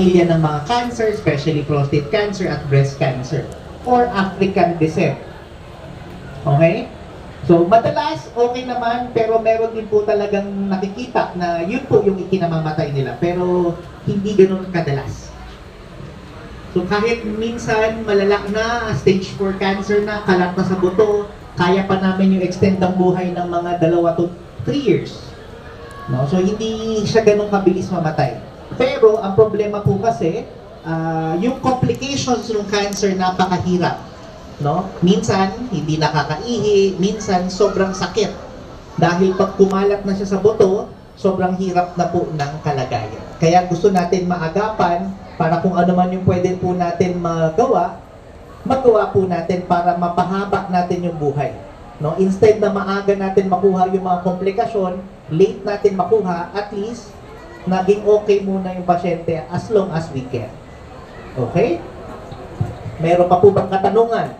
pamilya ng mga cancer, especially prostate cancer at breast cancer, or African descent. Okay? So, madalas, okay naman, pero meron din po talagang nakikita na yun po yung ikinamamatay nila, pero hindi ganun kadalas. So, kahit minsan malala na, stage 4 cancer na, kalat na sa buto, kaya pa namin yung extend ng buhay ng mga 2 to 3 years. No? So, hindi siya ganun kabilis mamatay. Pero, ang problema po kasi, yung complications ng cancer napakahirap. No? Minsan, hindi nakakaihi, minsan sobrang sakit. Dahil pag kumalat na siya sa buto, sobrang hirap na po ng kalagayan. Kaya gusto natin maagapan para kung ano man yung pwede po natin magawa po natin para mapahaba natin yung buhay. No? Instead na maaga natin makuha yung mga komplikasyon, late natin makuha, at least, naging okay muna yung pasyente as long as we can. Okay? Meron pa po bang katanungan?